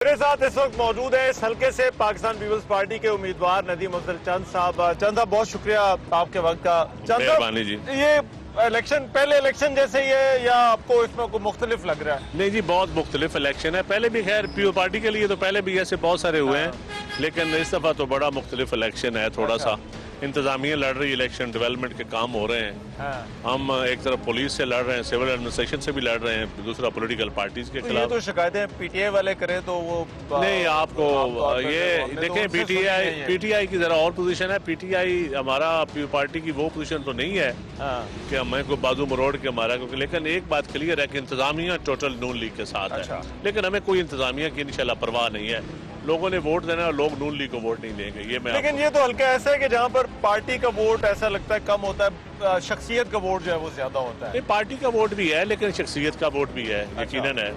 मेरे साथ इस वक्त मौजूद है इस हल्के से पाकिस्तान पीपल्स पार्टी के उम्मीदवार नदीम अफजल चंद साहब। चंद साहब, बहुत शुक्रिया आपके वक्त का। चंद साहब, जी, ये इलेक्शन पहले इलेक्शन जैसे ही है या आपको इसमें कोई मुख्तलिफ लग रहा है? नहीं जी, बहुत मुख्तलिफ इलेक्शन है। पहले भी खैर पीपल पार्टी के लिए तो पहले भी ऐसे बहुत सारे हुए हैं, लेकिन इस दफा तो बड़ा मुख्तलिफ इलेक्शन है। थोड़ा सा इंतजामिया लड़ रही है, इलेक्शन डेवलपमेंट के काम हो रहे हैं। हम एक तरफ पुलिस से लड़ रहे हैं, सिविल एडमिनिस्ट्रेशन से भी लड़ रहे हैं, दूसरा पॉलिटिकल पार्टीज के खिलाफ। तो शिकायतें पीटीआई वाले करें तो वो नहीं, आपको ये देखें, पीटीआई की जरा और पोजीशन है। पीटीआई हमारा पार्टी की वो पोजीशन तो नहीं है कि हमें कोई बाजू मरोड़ के हमारा, क्योंकि लेकिन एक बात क्लियर है कि इंतजामिया टोटल नून लीग के साथ है, लेकिन हमें कोई इंतजामिया की इंशाल्लाह परवाह नहीं है। लोगों ने वोट देना है, लोग नून लीग को वोट नहीं देंगे। ये मैं लेकिन ये तो हल्का ऐसा है कि जहाँ पर पार्टी का वोट ऐसा लगता है कम होता है, शख्सियत का वोट जो है वो ज्यादा होता है। पार्टी का वोट भी है, लेकिन शख्सियत का वोट भी है, यकीनन है।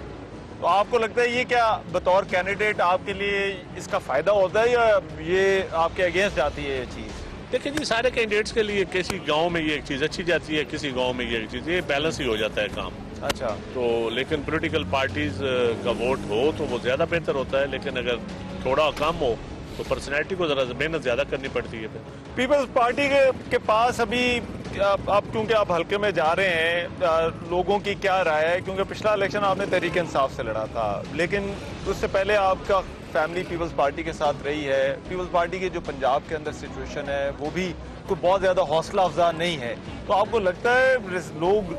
तो आपको लगता है ये क्या बतौर कैंडिडेट आपके लिए इसका फायदा होता है या ये आपके अगेंस्ट जाती है ये चीज? देखिए जी, सारे कैंडिडेट्स के लिए किसी गांव में ये एक चीज़ अच्छी जाती है, किसी गांव में ये एक चीज़, ये बैलेंस ही हो जाता है काम। अच्छा, तो लेकिन पॉलिटिकल पार्टीज का वोट हो तो वो ज़्यादा बेहतर होता है, लेकिन अगर थोड़ा कम हो तो पर्सनैलिटी को ज़रा मेहनत ज़्यादा करनी पड़ती है। पीपल्स पार्टी के पास अभी आप क्योंकि आप हल्के में जा रहे हैं, लोगों की क्या राय है? क्योंकि पिछला इलेक्शन आपने तहरीक इंसाफ से लड़ा था, लेकिन उससे पहले आपका फैमिली पीपल्स पार्टी के साथ रही है। पीपल्स पार्टी की जो पंजाब के अंदर सिचुएशन है वो भी कोई बहुत ज्यादा हौसला अफजा नहीं है। तो आपको लगता है लोग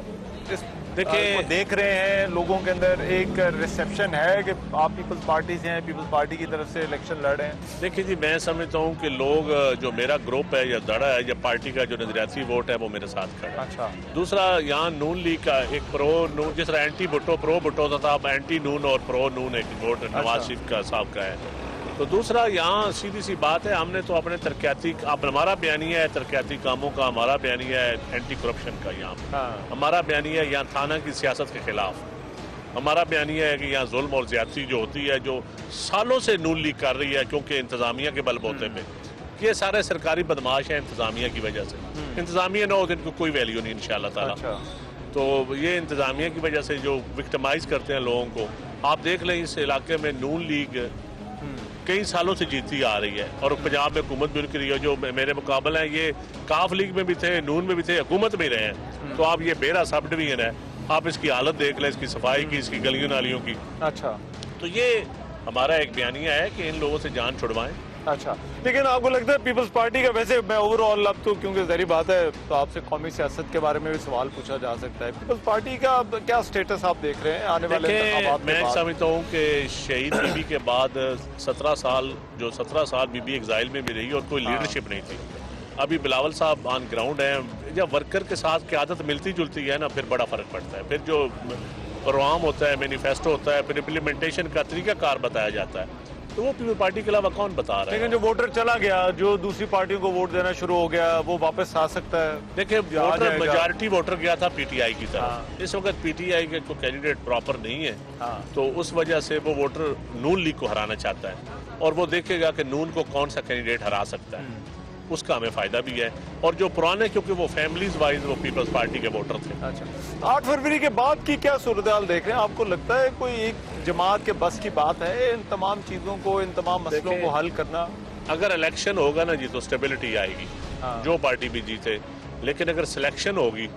देखिए देख रहे हैं, लोगों के अंदर एक रिसेप्शन है कि आप पीपल्स पार्टी से हैं, पीपल्स पार्टी की तरफ से इलेक्शन लड़ रहे हैं? देखिए जी, मैं समझता हूँ कि लोग, जो मेरा ग्रुप है या दड़ा है या पार्टी का जो नजरियाती वोट है वो मेरे साथ खड़ा है। अच्छा, दूसरा यहाँ नून लीग का एक प्रो नून, जिस तरह एंटी भुट्टो प्रो भुट्टो था, एंटी नून और प्रो नून एक वोट नवाज शरीफ का साहब का है। तो दूसरा यहाँ सीधी सी बात है, हमने तो अपने तरक्याती, हमारा बयानिया है तरक्याती कामों का, हमारा बयानिया है एंटी करप्शन का। यहाँ हमारा बयानिया है यहाँ थाना की सियासत के खिलाफ, हमारा बयानिया है कि यहाँ जुल्म और ज्यादती जो होती है, जो सालों से नून लीग कर रही है क्योंकि इंतजामिया के बलबूते पे, ये सारे सरकारी बदमाश हैं इंतजामिया की वजह से। इंतजामिया ना हो तो इनको कोई वैल्यू नहीं इंशाल्लाह ताला। तो ये इंतजामिया की वजह से जो विक्टिमाइज करते हैं लोगों को, आप देख लें इस इलाके में नून लीग कई सालों से जीतती आ रही है और पंजाब में हुकूमत भी उनकी रही है। जो मेरे मुकाबले हैं ये काफ लीग में भी थे, नून में भी थे, हुकूमत में रहे हैं। तो आप ये बेरा सब डिवीजन है, आप इसकी हालत देख लें, इसकी सफाई की, इसकी गलियों नालियों की। अच्छा, तो ये हमारा एक बयानिया है कि इन लोगों से जान छुड़वाएं। अच्छा, लेकिन आपको लगता है पीपल्स पार्टी का, वैसे मैं ओवरऑल अब तो क्योंकि जहरी बात है तो आपसे कौमी सियासत के बारे में भी सवाल पूछा जा सकता है, पीपल्स पार्टी का क्या स्टेटस आप देख रहे हैं आने वाले इंतखाबात के बाद? मैं समझता हूँ कि शहीद बीबी के बाद 17 साल बीबी एग्जाइल में भी रही और कोई लीडरशिप नहीं थी। अभी बिलावल साहब ऑन ग्राउंड है, जब वर्कर के साथ क़यादत मिलती जुलती है ना, फिर बड़ा फर्क पड़ता है। फिर जो प्रोग्राम होता है, मैनिफेस्टो होता है, फिर इम्प्लीमेंटेशन का तरीकाकार बताया जाता है, तो वो पीपल पार्टी के अलावा कौन बता रहा है? लेकिन जो वोटर चला गया, जो दूसरी पार्टियों को वोट देना शुरू हो गया, वो वापस आ सकता है। देखिए, वोटर मेजॉरिटी वोटर गया था पीटीआई की तरफ। इस वक्त पीटीआई के कोई कैंडिडेट प्रॉपर नहीं है, तो उस वजह से वो वोटर नून लीग को हराना चाहता है और वो देखेगा कि नून को कौन सा कैंडिडेट हरा सकता है, उसका हमें फायदा भी है। और जो पुराने, क्योंकि वो फैमिलीज वाइज वो पीपल्स पार्टी के वोटर थे। अच्छा, 8 फरवरी के बाद की क्या सूरत हाल देख रहे हैं? आपको लगता है कोई एक जमात के बस की बात है इन तमाम चीजों को, इन तमाम मसलों को हल करना? अगर इलेक्शन होगा ना जी तो स्टेबिलिटी आएगी, जो पार्टी भी जीते। लेकिन अगर सिलेक्शन होगी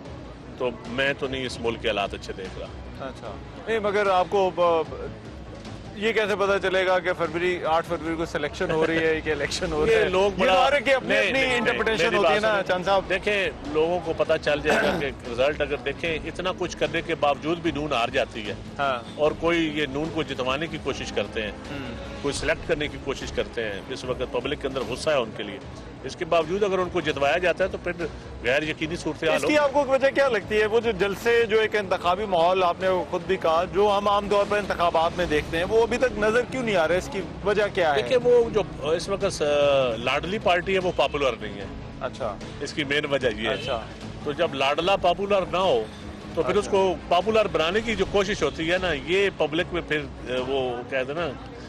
तो मैं तो नहीं इस मुल्क के हालात अच्छे देख रहा। अच्छा, नहीं, मगर आपको ये कैसे पता चलेगा कि 8 फरवरी को सिलेक्शन हो रही है कि इलेक्शन हो रही है? लोग बड़ा की अपनी इंटरप्रिटेशन होती है ना चंद साहब। देखें, लोगों को पता चल जाएगा कि रिजल्ट अगर देखें, इतना कुछ करने के बावजूद भी नून हार जाती है। और कोई ये नून को जितवाने की कोशिश करते हैं, कोई सिलेक्ट करने की कोशिश करते हैं। इस वक्त पब्लिक के अंदर गुस्सा है उनके लिए, इसके बावजूद अगर उनको जितवाया जाता है तो फिर गैर यकीनी सूरत हाल। इसकी आपको वजह क्या लगती है? वो जो जलसे, जो एक इंतखाबी माहौल आपने खुद भी कहा, जो हम आमतौर पर इंतखाबात में देखते हैं, वो अभी तक नजर क्यों नहीं आ रहा है? इसकी वजह क्या है? देखिए, वो जो इस वक्त लाडली पार्टी है वो पॉपुलर नहीं है। अच्छा, इसकी मेन वजह ये है। अच्छा, तो जब लाडला पॉपुलर ना हो तो फिर उसको पॉपुलर बनाने की जो कोशिश होती है ना, ये पब्लिक में फिर वो कहते हैं ना,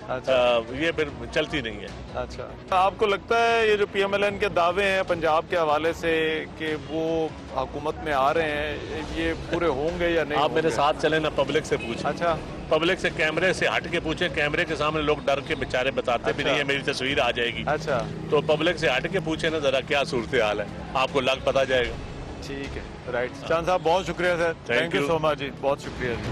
ये फिर चलती नहीं है। अच्छा, आपको लगता है ये जो पीएमएलएन के दावे हैं पंजाब के हवाले से कि वो हुकूमत में आ रहे हैं, ये पूरे होंगे या नहीं? आप मेरे साथ चले ना, पब्लिक से पूछें। अच्छा, पब्लिक से कैमरे से हट के पूछे, कैमरे के सामने लोग डर के बेचारे बताते भी नहीं है मेरी तस्वीर आ जाएगी। अच्छा, तो पब्लिक से हट के पूछे ना जरा क्या सूरत हाल है, आपको लग पता जाएगा। ठीक है, राइट। चांद साहब बहुत शुक्रिया sir, thank you you. So much जी, बहुत शुक्रिया जी।